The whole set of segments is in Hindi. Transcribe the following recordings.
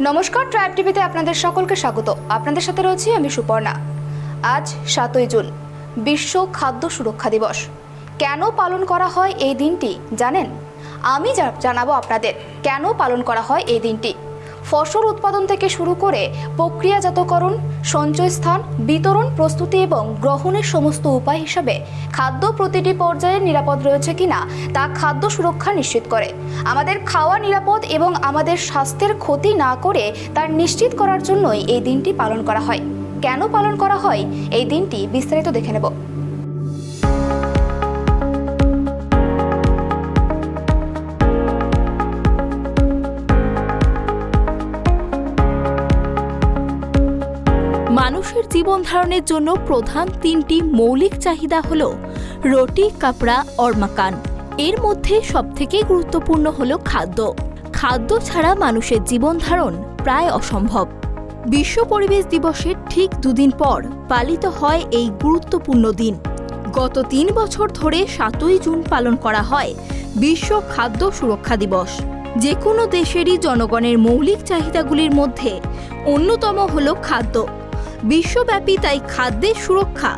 নমস্কার, ট্রাইব টিভিতে আপনাদের সকলকে স্বাগত। আপনাদের সাথে রয়েছি আমি সুপর্ণা। আজ 7ই জুন, বিশ্ব খাদ্য সুরক্ষা দিবস। কেন পালন করা হয় এই দিনটি জানেন? আমি জানাবো আপনাদের কেন পালন করা হয় এই দিনটি। ফসল উৎপাদন থেকে শুরু করে প্রক্রিয়াজাতকরণ, সঞ্চয়স্থান, বিতরণ, প্রস্তুতি এবং গ্রহণের সমস্ত উপায় হিসাবে খাদ্য প্রতিটি পর্যায়ে নিরাপদ রয়েছে কিনা তা খাদ্য সুরক্ষা নিশ্চিত করে। আমাদের খাওয়া নিরাপদ এবং আমাদের স্বাস্থ্যের ক্ষতি না করে তার নিশ্চিত করার জন্যই এই দিনটি পালন করা হয়। কেন পালন করা হয় এই দিনটি বিস্তারিত দেখে নেব। মানুষের জীবন ধারণের জন্য প্রধান তিনটি মৌলিক চাহিদা হল রুটি, কাপড়া और মাকান। এর মধ্যে সবথেকে গুরুত্বপূর্ণ হল খাদ্য। খাদ্য ছাড়া মানুষের জীবন ধারণ প্রায় অসম্ভব। বিশ্ব পরিবেশ দিবসের ঠিক দুদিন পর পালিত হয় এই গুরুত্বপূর্ণ দিন। গত 3 বছর ধরে 7ই জুন পালন করা হয় বিশ্ব খাদ্য সুরক্ষা দিবস। যে কোনো দেশেরই জনগণের মৌলিক চাহিদাগুলির মধ্যে অন্যতম হল খাদ্য। বিশ্বব্যাপী তাই খাদ্যের সুরক্ষা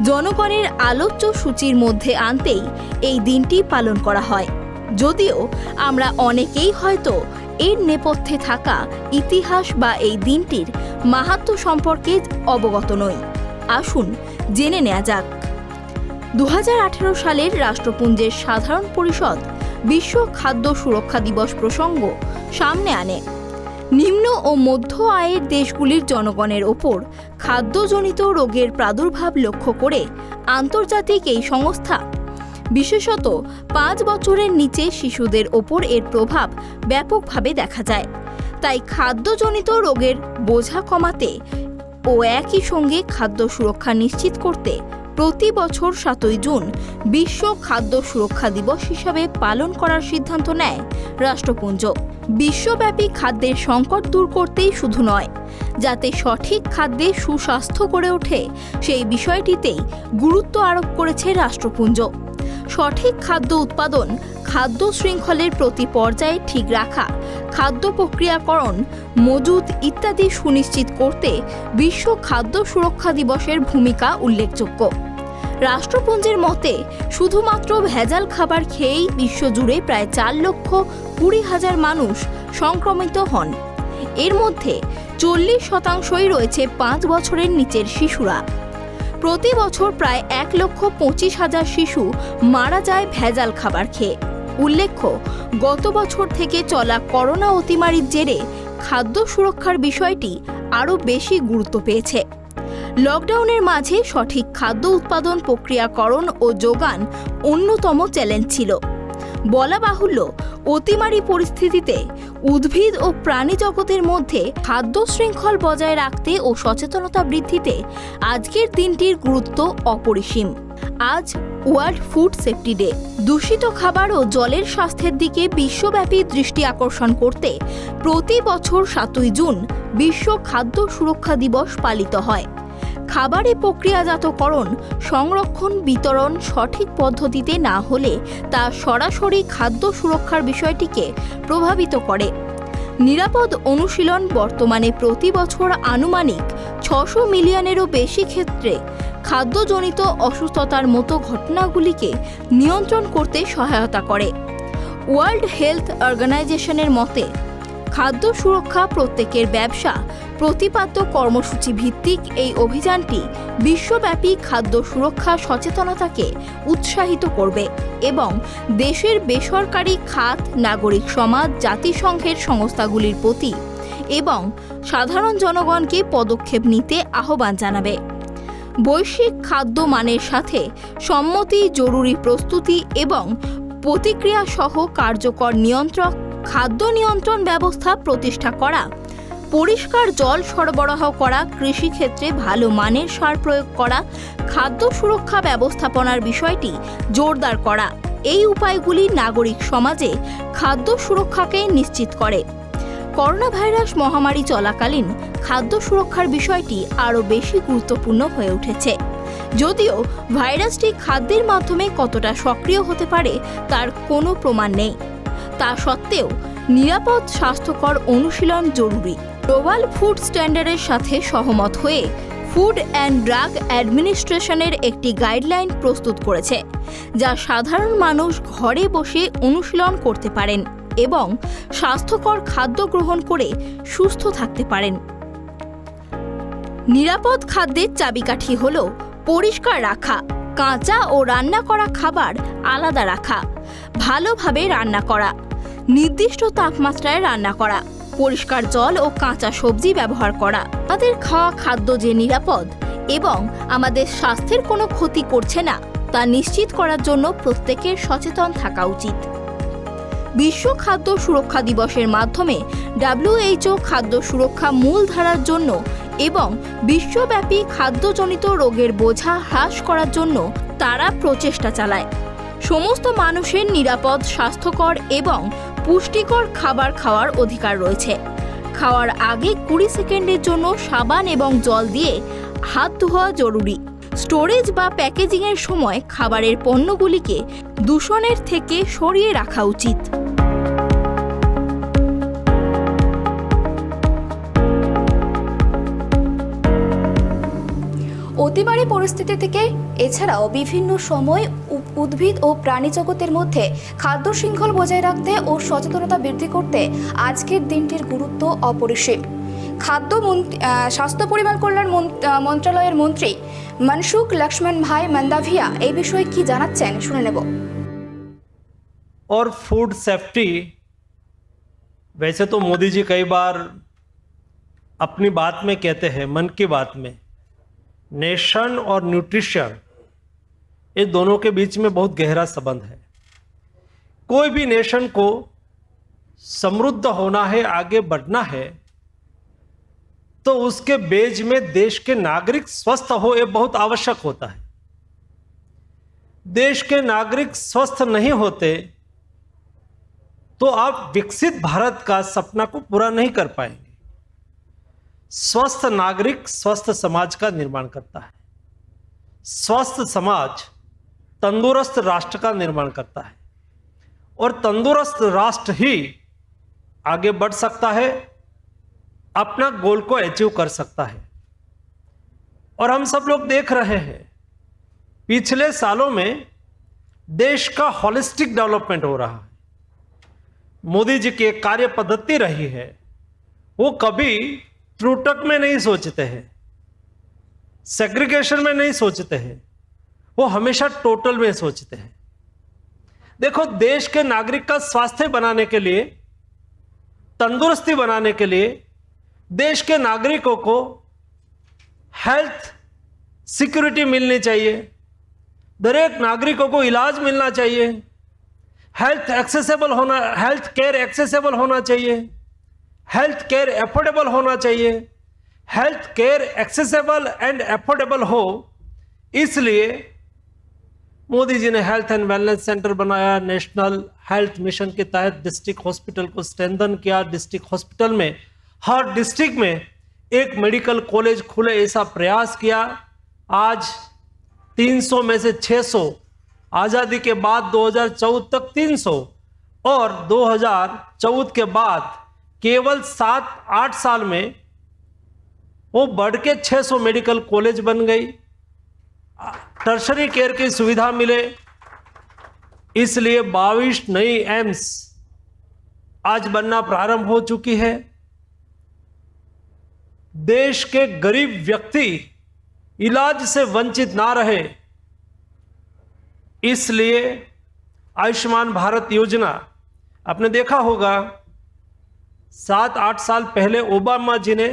জনগণের আলোচ্য সূচির মধ্যে আনতেই এই দিনটি পালন করা হয়। যদিও আমরা অনেকেই হয়তো এর নেপথ্যে থাকা ইতিহাস বা এই দিনটির মাহাত্ম্য সম্পর্কে অবগত নই। আসুন জেনে নেওয়া যাক। 2018 সালের রাষ্ট্রপুঞ্জের সাধারণ পরিষদ বিশ্ব খাদ্য সুরক্ষা দিবস প্রসঙ্গ সামনে আনে। নিম্ন ও মধ্য আয়ের দেশগুলির জনগণের ওপর খাদ্যজনিত রোগের প্রাদুর্ভাব লক্ষ্য করে আন্তর্জাতিক এই সংস্থা বিশেষত 5 বছরের নিচে শিশুদের ওপর এর প্রভাব ব্যাপকভাবে দেখা যায়। তাই খাদ্যজনিত রোগের বোঝা কমাতে ও একই সঙ্গে খাদ্য সুরক্ষা নিশ্চিত করতে প্রতি বছর 7ই জুন বিশ্ব খাদ্য সুরক্ষা দিবস হিসাবে পালন করার সিদ্ধান্ত নেয় রাষ্ট্রপুঞ্জ। বিশ্বব্যাপী খাদ্যের সংকট দূর করতেই শুধু নয়, যাতে সঠিক খাদ্যে সুস্বাস্থ্য গড়ে ওঠে সেই বিষয়টিতেই গুরুত্ব আরোপ করেছে রাষ্ট্রপুঞ্জ। সঠিক খাদ্য উৎপাদন, খাদ্য শৃঙ্খলের প্রতি পর্যায়ে ঠিক রাখা, খাদ্য প্রক্রিয়াকরণ, মজুত ইত্যাদি সুনিশ্চিত করতে বিশ্ব খাদ্য সুরক্ষা দিবসের ভূমিকা উল্লেখযোগ্য। রাষ্ট্রপুঞ্জের মতে শুধুমাত্র ভেজাল খাবার খেয়েই বিশ্বজুড়ে প্রায় 4,20,000 মানুষ সংক্রমিত হন। এর মধ্যে 40% রয়েছে 5 বছরের নিচের শিশুরা। প্রতি বছর প্রায় 1,25,000 শিশু মারা যায় ভেজাল খাবার খেয়ে। উল্লেখ্য, গত বছর থেকে চলা করোনা অতিমারির জেরে খাদ্য সুরক্ষার বিষয়টি আরও বেশি গুরুত্ব পেয়েছে। লকডাউনের মাঝে সঠিক খাদ্য উৎপাদন, প্রক্রিয়াকরণ ও যোগান অন্যতম চ্যালেঞ্জ ছিল। বলা বাহুল্য, অতিমারি পরিস্থিতিতে উদ্ভিদ ও প্রাণী জগতের মধ্যে খাদ্য শৃঙ্খল বজায় রাখতে ও সচেতনতা বৃদ্ধিতে আজকের দিনটির গুরুত্ব অপরিসীম। আজ ওয়ার্ল্ড ফুড সেফটি ডে। দূষিত খাবার ও জলের স্বাস্থ্যের দিকে বিশ্বব্যাপী দৃষ্টি আকর্ষণ করতে প্রতি বছর 7ই জুন বিশ্ব খাদ্য সুরক্ষা দিবস পালিত হয়। খাবারে প্রক্রিয়াজাতকরণ, সংরক্ষণ, বিতরণ সঠিক পদ্ধতিতে না হলে তা সরাসরি খাদ্য সুরক্ষার বিষয়টিকে প্রভাবিত করে। নিরাপদ অনুশীলন বর্তমানে প্রতি বছর আনুমানিক 600 মিলিয়নেরও বেশি ক্ষেত্রে খাদ্যজনিত অসুস্থতার মতো ঘটনাগুলিকে নিয়ন্ত্রণ করতে সহায়তা করে। ওয়ার্ল্ড হেলথ অর্গানাইজেশনের মতে, খাদ্য সুরক্ষা প্রত্যেকের ব্যবসা প্রতিপাদ্য কর্মসূচি ভিত্তিক এই অভিযানটি বিশ্বব্যাপী খাদ্য সুরক্ষা সচেতনতাকে উৎসাহিত করবে এবং দেশের বেসরকারি খাত, নাগরিক সমাজ, জাতিসংঘের সংস্থাগুলির প্রতি এবং সাধারণ জনগণকে পদক্ষেপ নিতে আহ্বান জানাবে। বৈশ্বিক খাদ্য মানের সাথে সম্মতি, জরুরি প্রস্তুতি এবং প্রতিক্রিয়া সহ কার্যকর নিয়ন্ত্রক খাদ্য নিয়ন্ত্রণ ব্যবস্থা প্রতিষ্ঠা করা, পরিষ্কার জল সরবরাহ করা, কৃষিক্ষেত্রে ভালো মানের সার প্রয়োগ করা, খাদ্য সুরক্ষা ব্যবস্থাপনার বিষয়টি জোরদার করা, এই উপায়গুলি নাগরিক সমাজে খাদ্য সুরক্ষাকে নিশ্চিত করে। করোনা ভাইরাস মহামারী চলাকালীন খাদ্য সুরক্ষার বিষয়টি আরও বেশি গুরুত্বপূর্ণ হয়ে উঠেছে। যদিও ভাইরাসটি খাদ্যের মাধ্যমে কতটা সক্রিয় হতে পারে তার কোনো প্রমাণ নেই, তা সত্ত্বেও নিরাপদ স্বাস্থ্যকর অনুশীলন জরুরি। গ্লোবাল ফুড স্ট্যান্ডার্ডের সাথে সহমত হয়ে ফুড অ্যান্ড ড্রাগ অ্যাডমিনিস্ট্রেশনের একটি গাইডলাইন প্রস্তুত করেছে, যা সাধারণ মানুষ ঘরে বসে অনুশীলন করতে পারেন এবং স্বাস্থ্যকর খাদ্য গ্রহণ করে সুস্থ থাকতে পারেন। নিরাপদ খাদ্যের চাবিকাঠি হল পরিষ্কার রাখা, কাঁচা ও রান্না করা খাবার আলাদা রাখা, ভালোভাবে রান্না করা, নির্দিষ্ট তাপমাত্রায় রান্না করা, পরিষ্কার জল ও কাঁচা সবজি ব্যবহার করা। আমাদের খাওয়া খাদ্য যে নিরাপদ এবং আমাদের স্বাস্থ্যের কোনো ক্ষতি করছে না তা নিশ্চিত করার জন্য প্রত্যেকের সচেতন থাকা উচিত। বিশ্ব খাদ্য সুরক্ষা দিবসের মাধ্যমে WHO খাদ্য সুরক্ষা মূলধারার জন্য এবং বিশ্বব্যাপী খাদ্যজনিত রোগের বোঝা হ্রাস করার জন্য তারা প্রচেষ্টা চালায়। সমস্ত মানুষের নিরাপদ, স্বাস্থ্যকর এবং পুষ্টিকর খাবার খাওয়ার অধিকার রয়েছে। খাওয়ার আগে 20 সেকেন্ডের জন্য সাবান এবং জল দিয়ে হাত ধোয়া জরুরি। স্টোরেজ বা প্যাকেজিংয়ের সময় খাবারের পণ্যগুলিকে দূষণের থেকে সরিয়ে রাখা উচিত। অতিমারি পরিস্থিতি থেকে এছাড়াও বিভিন্ন সময় উদ্ভিদ ও প্রাণী জগতের মধ্যে খাদ্য শৃঙ্খল বজায় রাখতে ও সচেতনতা বৃদ্ধি করতে আজকের দিনটির গুরুত্ব অপরিসীম। স্বাস্থ্য পরিবার কল্যাণ মন্ত্রণালয়ের মন্ত্রী মনসুখ লক্ষ্মণ ভাই মান্দাভিয়া এই বিষয়ে কি জানাচ্ছেন শুনে নেব। और फूड सेफ्टी, वैसे तो मोदी जी कई बार अपनी बात में कहते हैं, मन की बात में, नेशन और न्यूट्रिशन ये दोनों के बीच में बहुत गहरा संबंध है। कोई भी नेशन को समृद्ध होना है, आगे बढ़ना है, तो उसके बेज में देश के नागरिक स्वस्थ हो, ये बहुत आवश्यक होता है। देश के नागरिक स्वस्थ नहीं होते तो आप विकसित भारत का सपना को पूरा नहीं कर पाएंगे। स्वस्थ नागरिक स्वस्थ समाज का निर्माण करता है। स्वस्थ समाज तंदुरुस्त राष्ट्र का निर्माण करता है और तंदुरुस्त राष्ट्र ही आगे बढ़ सकता है, अपना गोल को अचीव कर सकता है। और हम सब लोग देख रहे हैं पिछले सालों में देश का होलिस्टिक डेवलपमेंट हो रहा है। मोदी जी की एक कार्य पद्धति रही है, वो कभी त्रुटक में नहीं सोचते हैं, सेग्रीगेशन में नहीं सोचते हैं, वो हमेशा टोटल में सोचते हैं। देखो, देश के नागरिक का स्वास्थ्य बनाने के लिए, तंदुरुस्ती बनाने के लिए देश के नागरिकों को हेल्थ सिक्योरिटी मिलनी चाहिए, दरेक नागरिकों को इलाज मिलना चाहिए, हेल्थ केयर एक्सेसिबल होना चाहिए, हेल्थ केयर एफोर्डेबल होना चाहिए। Health care accessible and affordable हो, इसलिए मोदी जी ने हेल्थ एंड वेलनेस सेंटर बनाया। नेशनल हेल्थ मिशन के तहत डिस्ट्रिक्ट हॉस्पिटल को स्ट्रेंथन किया। डिस्ट्रिक्ट हॉस्पिटल में हर डिस्ट्रिक्ट में एक मेडिकल कॉलेज खुले, ऐसा प्रयास किया। आज 300 में से 600, आज़ादी के बाद 2014 तक 300 और 2014 के बाद केवल 7-8 साल में वो बढ़ के 600 मेडिकल कॉलेज बन गई। टर्शरी केयर की सुविधा मिले, इसलिए 22 नई एम्स आज बनना प्रारंभ हो चुकी है। देश के गरीब व्यक्ति इलाज से वंचित ना रहे, इसलिए आयुष्मान भारत योजना, आपने देखा होगा 7-8 साल पहले ओबामा जी ने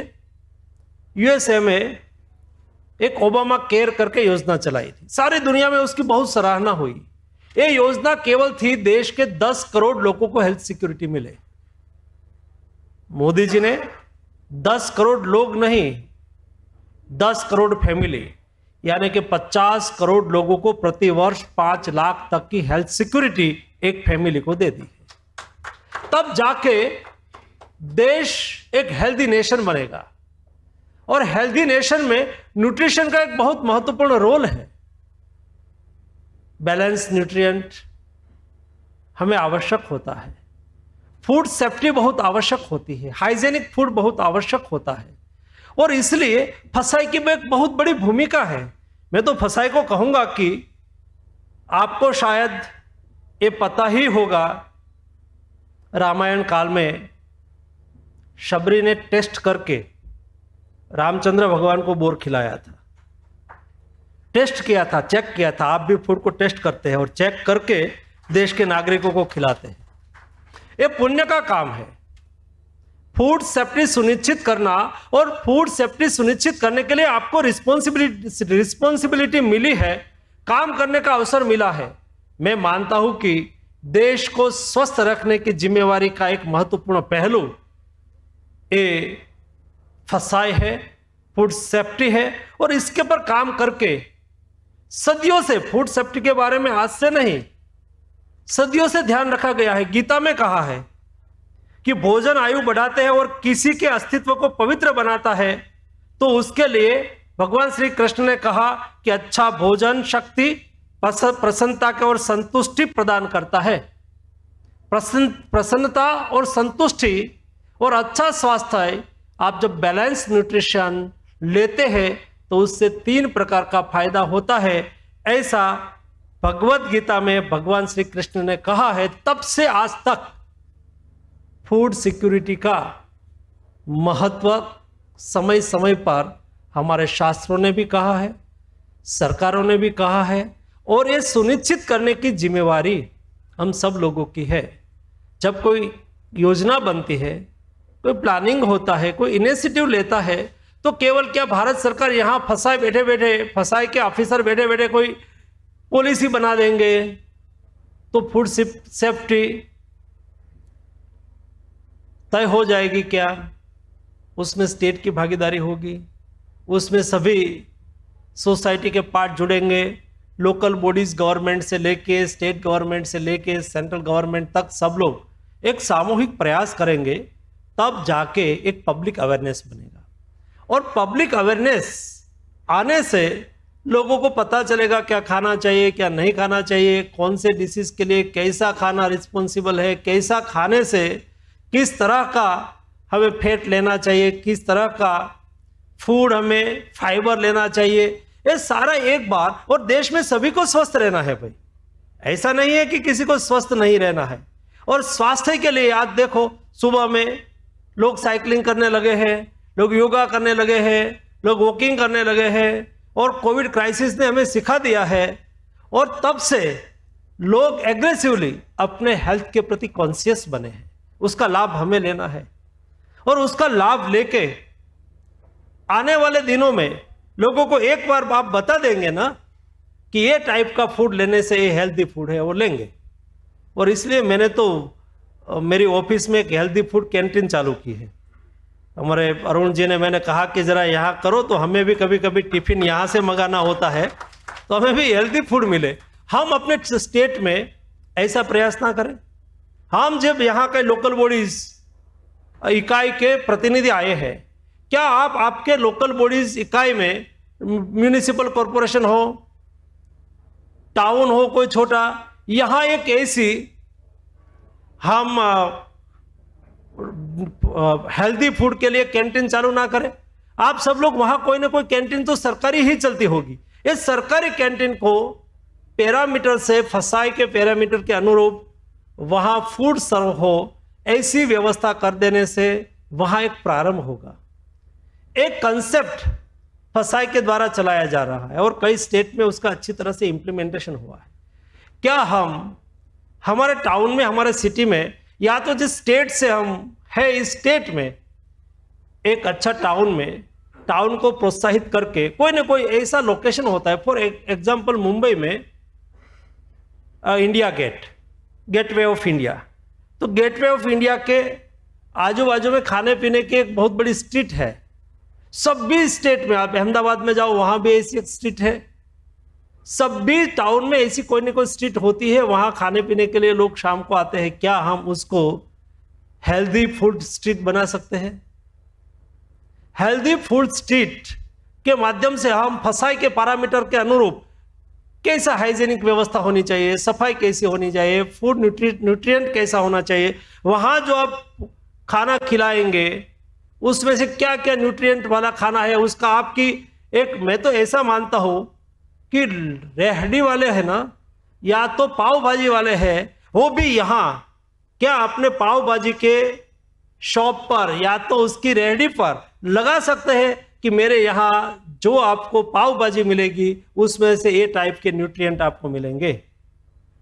यूएसए में एक ओबामा केयर करके योजना चलाई थी। सारी दुनिया में उसकी बहुत सराहना हुई। ये योजना केवल थी देश के 10 करोड़ लोगों को हेल्थ सिक्योरिटी मिले। मोदी जी ने 10 करोड़ लोग नहीं, 10 करोड़ फैमिली यानी कि 50 करोड़ लोगों को प्रति वर्ष 5 लाख तक की हेल्थ सिक्योरिटी एक फैमिली को दे दी। तब जाके देश एक हेल्दी नेशन बनेगा। और हेल्दी नेशन में न्यूट्रिशन का एक बहुत महत्वपूर्ण रोल है। बैलेंस न्यूट्रिएंट हमें आवश्यक होता है। फूड सेफ्टी बहुत आवश्यक होती है, हाइजेनिक फूड बहुत आवश्यक होता है, और इसलिए फसाई की एक बहुत बड़ी भूमिका है। मैं तो फसाई को कहूंगा कि आपको शायद ये पता ही होगा, रामायण काल में शबरी ने टेस्ट करके रामचंद्र भगवान को बोर खिलाया था, टेस्ट किया था, चेक किया था। आप भी फूड को टेस्ट करते हैं और चेक करके देश के नागरिकों को खिलाते हैं। ये पुण्य का काम है, फूड सेफ्टी सुनिश्चित करना, और फूड सेफ्टी सुनिश्चित करने के लिए आपको रिस्पॉन्सिबिलिटी मिली है, काम करने का अवसर मिला है। मैं मानता हूं कि देश को स्वस्थ रखने की जिम्मेवारी का एक महत्वपूर्ण पहलू ये फसाई है, फूड सेफ्टी है, और इसके पर काम करके सदियों से फूड सेफ्टी के बारे में आज से नहीं, सदियों से ध्यान रखा गया है। गीता में कहा है कि भोजन आयु बढ़ाते हैं और किसी के अस्तित्व को पवित्र बनाता है, तो उसके लिए भगवान श्री कृष्ण ने कहा कि अच्छा भोजन शक्ति, प्रसन्नता के और संतुष्टि प्रदान करता है। प्रसन्नता और संतुष्टि और अच्छा स्वास्थ्य, आप जब बैलेंस न्यूट्रिशन लेते हैं तो उससे 3 प्रकार का फायदा होता है, ऐसा भगवत गीता में भगवान श्री कृष्ण ने कहा है। तब से आज तक फूड सिक्योरिटी का महत्व समय समय पर हमारे शास्त्रों ने भी कहा है, सरकारों ने भी कहा है, और ये सुनिश्चित करने की जिम्मेवारी हम सब लोगों की है। जब कोई योजना बनती है, कोई प्लानिंग होता है, कोई इनिशिएटिव लेता है, तो केवल क्या भारत सरकार यहाँ फसाए बैठे बैठे, फसाए के ऑफिसर बैठे बैठे कोई पॉलिसी बना देंगे तो फूड सेफ्टी तय हो जाएगी क्या? उसमें स्टेट की भागीदारी होगी, उसमें सभी सोसाइटी के पार्ट जुड़ेंगे, लोकल बॉडीज, गवर्नमेंट से लेके स्टेट गवर्नमेंट से लेके सेंट्रल गवर्नमेंट तक सब लोग एक सामूहिक प्रयास करेंगे, तब जाके एक पब्लिक अवेयरनेस बनेगा। और पब्लिक अवेयरनेस आने से लोगों को पता चलेगा क्या खाना चाहिए, क्या नहीं खाना चाहिए, कौन से डिसीज के लिए कैसा खाना रिस्पॉन्सिबल है, कैसा खाने से किस तरह का हमें फैट लेना चाहिए, किस तरह का फूड हमें फाइबर लेना चाहिए, ये सारा एक बार। और देश में सभी को स्वस्थ रहना है भाई, ऐसा नहीं है कि किसी को स्वस्थ नहीं रहना है। और स्वास्थ्य के लिए आज देखो, सुबह में लोग साइकिलिंग करने लगे हैं, लोग योगा करने लगे हैं, लोग वॉकिंग करने लगे हैं, और कोविड क्राइसिस ने हमें सिखा दिया है, और तब से लोग एग्रेसिवली अपने हेल्थ के प्रति कॉन्शियस बने हैं। उसका लाभ हमें लेना है, और उसका लाभ लेके आने वाले दिनों में लोगों को एक बार आप बता देंगे ना कि ये टाइप का फूड लेने से ये हेल्दी फूड है, वो लेंगे। और इसलिए मैंने तो मेरी ऑफिस में एक हेल्दी फूड कैंटीन चालू की है। हमारे अरुण जी ने, मैंने कहा कि ज़रा यहाँ करो, तो हमें भी कभी कभी टिफिन यहाँ से मंगाना होता है, तो हमें भी हेल्दी फूड मिले। हम अपने स्टेट में ऐसा प्रयास ना करें। हम जब यहाँ के लोकल बॉडीज इकाई के प्रतिनिधि आए हैं, क्या आप आपके लोकल बॉडीज इकाई में, म्यूनिसिपल कॉरपोरेशन हो, टाउन हो कोई छोटा, यहाँ एक ऐसी हम हेल्दी फूड के लिए कैंटीन चालू ना करें? आप सब लोग वहां कोई ना कोई कैंटीन तो सरकारी ही चलती होगी। इस सरकारी कैंटीन को पैरामीटर से, फसाई के पैरामीटर के अनुरूप वहां फूड सर्व हो, ऐसी व्यवस्था कर देने से वहां एक प्रारंभ होगा। एक कंसेप्ट फसाई के द्वारा चलाया जा रहा है और कई स्टेट में उसका अच्छी तरह से इंप्लीमेंटेशन हुआ है। क्या हम हमारे टाउन में, हमारे सिटी में, या तो जिस स्टेट से हम है इस स्टेट में एक अच्छा टाउन को प्रोत्साहित करके कोई ना कोई ऐसा लोकेशन होता है। फॉर एग्जांपल मुंबई में इंडिया गेटवे ऑफ इंडिया, तो गेटवे ऑफ इंडिया के आजू बाजू में खाने पीने की एक बहुत बड़ी स्ट्रीट है। सभी स्टेट में, आप अहमदाबाद में जाओ वहां भी ऐसी एक स्ट्रीट है, सभी टाउन में ऐसी कोई ना कोई स्ट्रीट होती है, वहां खाने पीने के लिए लोग शाम को आते हैं। क्या हम उसको हेल्दी फूड स्ट्रीट बना सकते हैं? हेल्दी फूड स्ट्रीट के माध्यम से हम फसाई के पैरामीटर के अनुरूप कैसा हाइजेनिक व्यवस्था होनी चाहिए, सफाई कैसी होनी चाहिए, फूड न्यूट्रिएंट कैसा होना चाहिए, वहाँ जो आप खाना खिलाएंगे उसमें से क्या क्या न्यूट्रिएंट वाला खाना है उसका आपकी एक, मैं तो ऐसा मानता हूँ कि रेहड़ी वाले हैं ना या तो पाव भाजी वाले हैं, वो भी यहाँ क्या अपने पाव भाजी के शॉप पर या तो उसकी रेहड़ी पर लगा सकते हैं कि मेरे यहाँ जो आपको पाव भाजी मिलेगी उसमें से ये टाइप के न्यूट्रिएंट आपको मिलेंगे।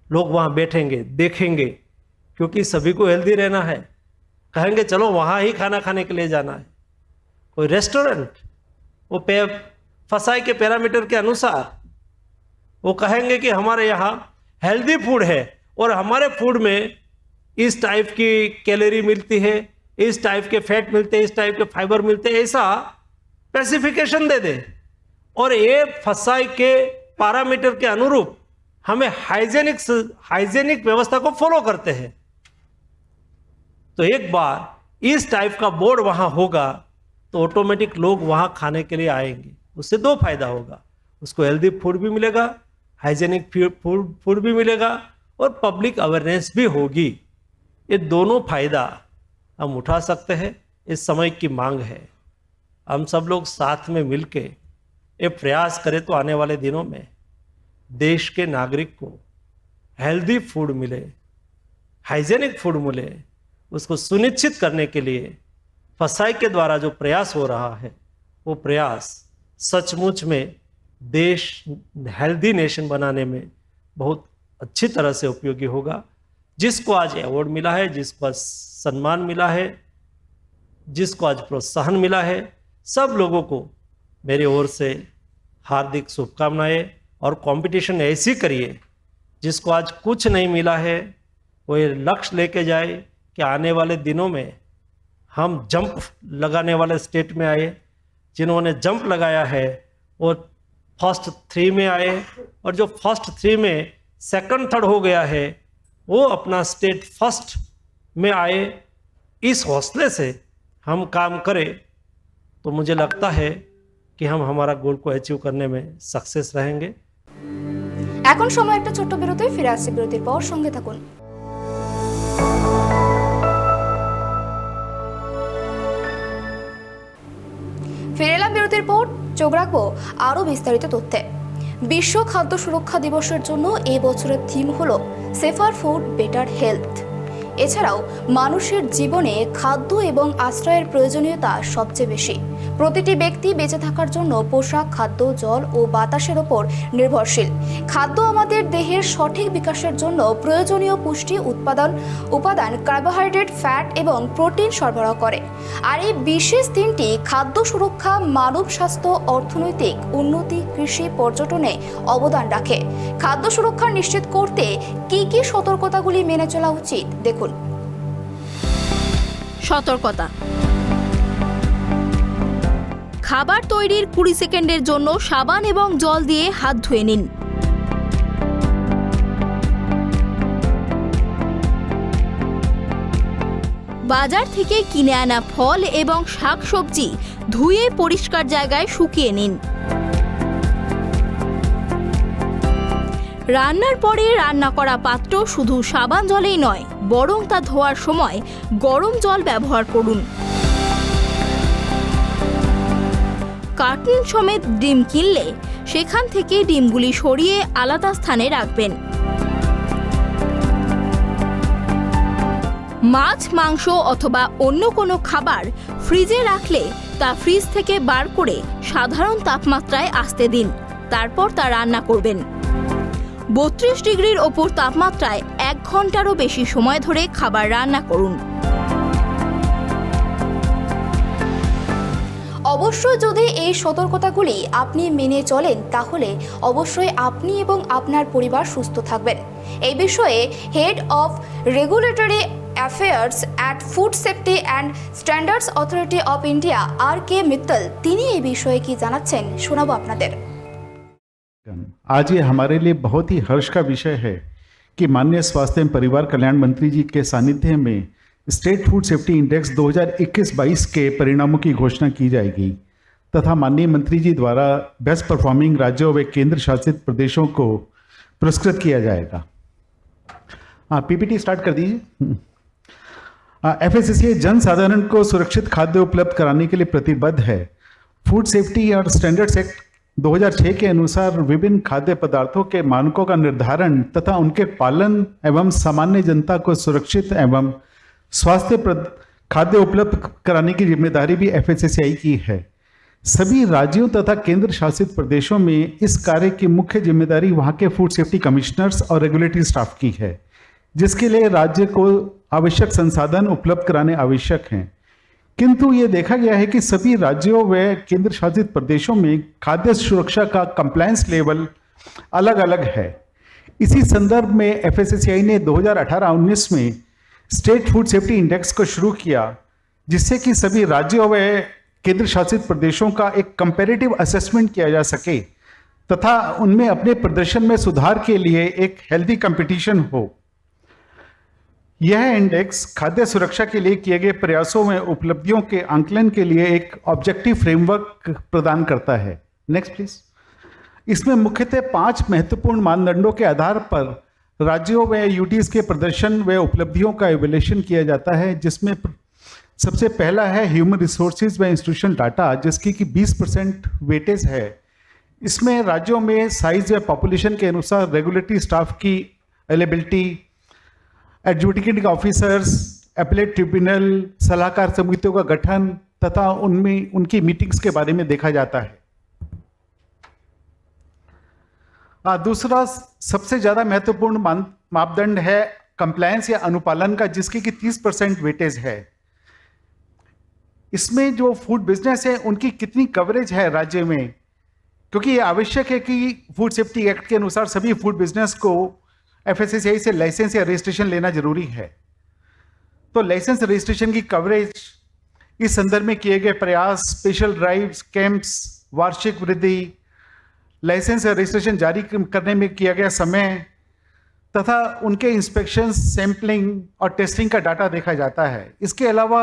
लोग वहाँ बैठेंगे, देखेंगे, क्योंकि सभी को हेल्दी रहना है, कहेंगे चलो वहाँ ही खाना खाने के लिए जाना है। कोई रेस्टोरेंट वो फसाई के पैरामीटर के अनुसार वो कहेंगे कि हमारे यहाँ हेल्दी फूड है और हमारे फूड में इस टाइप की कैलोरी मिलती है, इस टाइप के फैट मिलते हैं, इस टाइप के फाइबर मिलते हैं, ऐसा स्पेसिफिकेशन दे दे और ये फसाई के पैरामीटर के अनुरूप हमें हाइजेनिक व्यवस्था को फॉलो करते हैं। तो एक बार इस टाइप का बोर्ड वहां होगा तो ऑटोमेटिक लोग वहां खाने के लिए आएंगे। उससे दो फायदा होगा, उसको हेल्दी फूड भी मिलेगा, हाइजेनिक फूड भी मिलेगा और पब्लिक अवेयरनेस भी होगी। ये दोनों फायदा हम उठा सकते हैं, इस समय की मांग है। हम सब लोग साथ में मिलके ये प्रयास करें तो आने वाले दिनों में देश के नागरिक को हेल्दी फूड मिले, हाइजेनिक फूड मिले, उसको सुनिश्चित करने के लिए फसाई के द्वारा जो प्रयास हो रहा है वो प्रयास सचमुच में देश हेल्दी नेशन बनाने में बहुत अच्छी तरह से उपयोगी होगा। जिसको आज अवार्ड मिला है, जिसको आज सम्मान मिला है, जिसको आज प्रोत्साहन मिला है, सब लोगों को मेरी ओर से हार्दिक शुभकामनाएं। और कंपटीशन ऐसी करिए जिसको आज कुछ नहीं मिला है वो ये लक्ष्य लेके जाए कि आने वाले दिनों में हम जंप लगाने वाले स्टेट में आए। जिन्होंने जंप लगाया है वो फर्स्ट 3 में आए और जो फर्स्ट 3 में सेकंड थर्ड हो गया है वो अपना स्टेट फर्स्ट में आए। इस हौसले से हम काम करें तो मुझे लगता है कि हम हमारा गोल को अचीव करने में सक्सेस रहेंगे। এখন সময় একটা ছোট্ট বিরতি, ফিরে আসছে বিরতির পর, সঙ্গে থাকুন। ফিরে এলাম বিরতির পর, চোখ রাখবো আরো বিস্তারিত তথ্যে। বিশ্ব খাদ্য সুরক্ষা দিবসের জন্য এই বছরের থিম হলো সেফার ফুড বেটার হেলথ। এছাড়াও মানুষের জীবনে খাদ্য এবং আশ্রয়ের প্রয়োজনীয়তা সবচেয়ে বেশি। প্রতিটি ব্যক্তি বেঁচে থাকার জন্য পোশাক, খাদ্য, জল ও বাতাসের ওপর নির্ভরশীল। খাদ্য আমাদের দেহের সঠিক বিকাশের জন্য প্রয়োজনীয় পুষ্টি উপাদান, কার্বোহাইড্রেট, ফ্যাট এবং প্রোটিন সরবরাহ করে। আর এই বিশেষ দিনটি খাদ্য সুরক্ষা, মানব স্বাস্থ্য, অর্থনৈতিক উন্নতি, কৃষি, পর্যটনে অবদান রাখে। খাদ্য সুরক্ষা নিশ্চিত করতে কি কি সতর্কতাগুলি মেনে চলা উচিত দেখুন। সতর্কতা। খাবার তৈরির 20 সেকেন্ডের জন্য সাবান এবং জল দিয়ে হাত ধুয়ে নিন। বাজার থেকে কিনে আনা ফল এবং শাকসবজি ধুয়ে পরিষ্কার জায়গায় শুকিয়ে নিন। রান্নার পরে রান্না করা পাত্র শুধু সাবান জলেই নয়, বরং তা ধোয়ার সময় গরম জল ব্যবহার করুন। কার্টন সমেত ডিম কিনলে সেখান থেকে ডিমগুলি সরিয়ে আলাদা স্থানে রাখবেন। মাছ, মাংস অথবা অন্য কোনো খাবার ফ্রিজে রাখলে তা ফ্রিজ থেকে বার করে সাধারণ তাপমাত্রায় আসতে দিন। তারপর তা রান্না করবেন। 32 ডিগ্রির ওপর তাপমাত্রায় 1 ঘন্টারও বেশি সময় ধরে খাবার রান্না করুন। অবশ্যই যদি এই সতর্কতাগুলি আপনি মেনে চলেন তাহলে অবশ্যই আপনি এবং আপনার পরিবার সুস্থ থাকবেন। এই বিষয়ে head of regulatory affairs at food safety and standards authority of India R K. Mittal তিনি এই বিষয়ে কি জানাচ্ছেন শোনাবো আপনাদের। आज ये हमारे लिए बहुत ही हर्ष का विषय है कि माननीय स्वास्थ्य एवं परिवार कल्याण मंत्री जी के सानिध्य में स्टेट फूड सेफ्टी इंडेक्स 2021-22 के परिणामों की घोषणा की जाएगी। तथा माननीय मंत्री जी द्वारा बेस्ट परफॉर्मिंग राज्यों व केंद्र शासित प्रदेशों को पुरस्कृत किया जाएगा। पीपीटी स्टार्ट कर दीजिए। एफएसएसएआई जन साधारण को सुरक्षित खाद्य उपलब्ध कराने के लिए प्रतिबद्ध है। फूड सेफ्टी और स्टैंडर्ड्स एक्ट 2006 के अनुसार विभिन्न खाद्य पदार्थों के मानकों का निर्धारण तथा उनके पालन एवं सामान्य जनता को सुरक्षित एवं स्वास्थ्यप्रद खाद्य उपलब्ध कराने की जिम्मेदारी भी एफएसएसएआई की है। सभी राज्यों तथा केंद्र शासित प्रदेशों में इस कार्य की मुख्य जिम्मेदारी वहां के फूड सेफ्टी कमिश्नर्स और रेगुलेटरी स्टाफ की है, जिसके लिए राज्य को आवश्यक संसाधन उपलब्ध कराने आवश्यक हैं। किंतु ये देखा गया है कि सभी राज्यों व केंद्र शासित प्रदेशों में खाद्य सुरक्षा का कंप्लायंस लेवल अलग अलग है। इसी संदर्भ में एफएसएसएआई ने 2018-19 में स्टेट फूड सेफ्टी इंडेक्स को शुरू किया, जिससे कि सभी राज्यों व केंद्र शासित प्रदेशों का एक कंपैरेटिव असेसमेंट किया जा सके तथा उनमें अपने प्रदर्शन में सुधार के लिए एक हेल्दी कंपटीशन हो। यह इंडेक्स खाद्य सुरक्षा के लिए किए गए प्रयासों में उपलब्धियों के आंकलन के लिए एक ऑब्जेक्टिव फ्रेमवर्क प्रदान करता है। Next please. इसमें मुख्यतः 5 महत्वपूर्ण मानदंडों के आधार पर राज्यों व यूटीज के प्रदर्शन व उपलब्धियों का इवैल्यूएशन किया जाता है, जिसमें सबसे पहला है ह्यूमन रिसोर्सेज व इंस्टीट्यूशन डाटा, जिसकी कि 20% वेटेज है। इसमें राज्यों में साइज व पॉपुलेशन के अनुसार रेगुलेटरी स्टाफ की availability, adjudicating officers, appellate tribunal, सलाहकार समितियों का गठन तथा उनमें उनकी मीटिंग्स के बारे में देखा जाता है। दूसरा सबसे ज्यादा महत्वपूर्ण मापदंड है कंप्लायंस या अनुपालन का, जिसकी कि 30% वेटेज है। इसमें जो फूड बिजनेस है उनकी कितनी कवरेज है राज्य में, क्योंकि ये आवश्यक है कि फूड सेफ्टी एक्ट के अनुसार सभी फूड बिजनेस को एफएसएसएआई से लाइसेंस या रजिस्ट्रेशन लेना जरूरी है। तो लाइसेंस रजिस्ट्रेशन की कवरेज, इस संदर्भ में किए गए प्रयास, स्पेशल ड्राइव्स, कैंप्स, वार्षिक वृद्धि, लाइसेंस या रजिस्ट्रेशन जारी करने में किया गया समय तथा उनके इंस्पेक्शन, सैंपलिंग और टेस्टिंग का डाटा देखा जाता है। इसके अलावा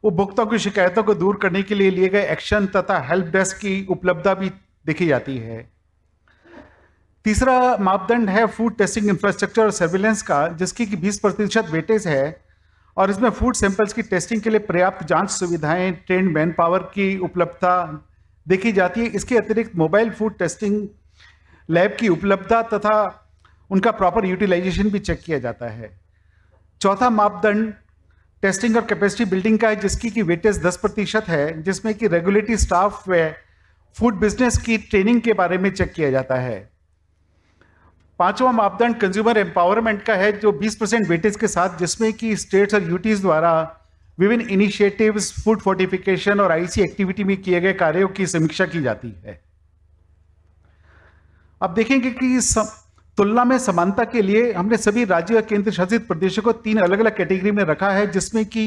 उपभोक्ताओं की शिकायतों को दूर करने के लिए लिए गए एक्शन तथा हेल्प डेस्क की उपलब्धता भी देखी जाती है। तीसरा मापदंड है फूड टेस्टिंग इंफ्रास्ट्रक्चर और सर्विलेंस का, जिसकी कि 20% वेटेज है और इसमें फूड सैंपल्स की टेस्टिंग के लिए पर्याप्त जांच सुविधाएं, ट्रेंड मैन पावर की उपलब्धता देखी जाती है। इसके अतिरिक्त मोबाइल फूड टेस्टिंग लैब की उपलब्धता तथा उनका प्रॉपर यूटिलाइजेशन भी चेक किया जाता है। चौथा मापदंड टेस्टिंग और कैपेसिटी बिल्डिंग का है, जिसकी की वेटेज 10% है, जिसमें कि रेगुलेटरी स्टाफ व फूड बिजनेस की ट्रेनिंग के बारे में चेक किया जाता है। पांचवा मापदंड कंज्यूमर एम्पावरमेंट का है, जो 20% वेटेज के साथ, जिसमें कि स्टेट्स और यूटीज द्वारा विभिन्न इनिशिएटिव्स, फूड फोर्टिफिकेशन और आईसी एक्टिविटी में किए गए कार्यों की समीक्षा की जाती है। अब देखेंगे कि तुलना में समानता के लिए हमने सभी राज्यों और केंद्र शासित प्रदेशों को 3 अलग अलग कैटेगरी में रखा है, जिसमें कि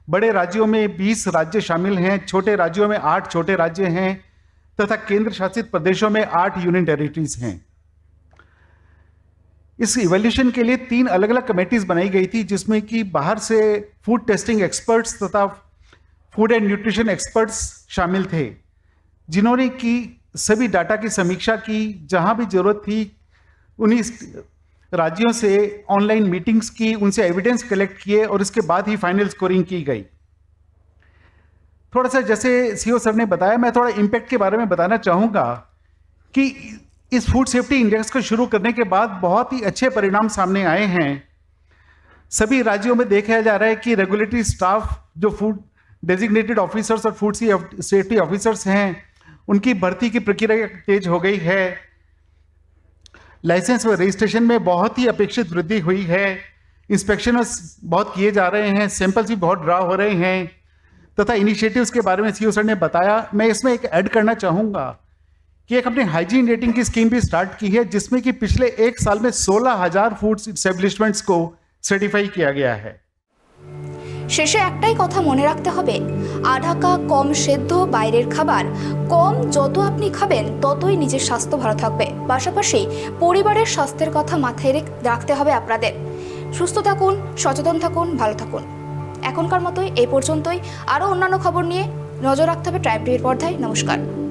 बड़े राज्यों में 20 राज्य शामिल हैं, छोटे राज्यों में 8 छोटे राज्य हैं तथा केंद्र शासित प्रदेशों में 8 यूनियन टेरिटरीज हैं। इस इवैल्यूएशन के लिए 3 अलग अलग कमेटीज बनाई गई थी, जिसमें कि बाहर से फूड टेस्टिंग एक्सपर्ट्स तथा फूड एंड न्यूट्रिशन एक्सपर्ट्स शामिल थे, जिन्होंने की सभी डाटा की समीक्षा की, जहां भी जरूरत थी उन्हीं राज्यों से ऑनलाइन मीटिंग्स की, उनसे एविडेंस कलेक्ट किए और इसके बाद ही फाइनल स्कोरिंग की गई। थोड़ा सा जैसे सीओ सर ने बताया, मैं थोड़ा इम्पैक्ट के बारे में बताना चाहूँगा कि इस फूड सेफ्टी इंडेक्स को शुरू करने के बाद बहुत ही अच्छे परिणाम सामने आए हैं। सभी राज्यों में देखा जा रहा है कि रेगुलेटरी स्टाफ, जो फूड डेजिग्नेटेड ऑफिसर्स और फूड सेफ्टी ऑफिसर्स हैं, उनकी भर्ती की प्रक्रिया तेज हो गई है। लाइसेंस व रजिस्ट्रेशन में बहुत ही अपेक्षित वृद्धि हुई है। इंस्पेक्शन बहुत किए जा रहे हैं, सैंपल्स भी बहुत ड्रा हो रहे हैं तथा इनिशिएटिव्स के बारे में सीओ सर ने बताया। मैं इसमें एक ऐड करना चाहूँगा कि एक अपने हाइजीन रेटिंग की स्कीम भी स्टार्ट की है, जिसमें कि पिछले 1 साल में 16,000 फूड एस्टैब्लिशमेंट्स को सर्टिफाई किया गया है। শেষে একটাই কথা মনে রাখতে হবে, আঢাকা, কম সেদ্ধ, বাইরের খাবার কম যত আপনি খাবেন ততই নিজের স্বাস্থ্য ভালো থাকবে। পাশাপাশি পরিবারের স্বাস্থ্যের কথা মাথায় রাখতে হবে আপনাদের। সুস্থ থাকুন, সচেতন থাকুন, ভালো থাকুন। এখনকার মতোই এই পর্যন্তই। আরও অন্যান্য খবর নিয়ে নজর রাখতে হবে টাইম টিভির পর্দায়। নমস্কার।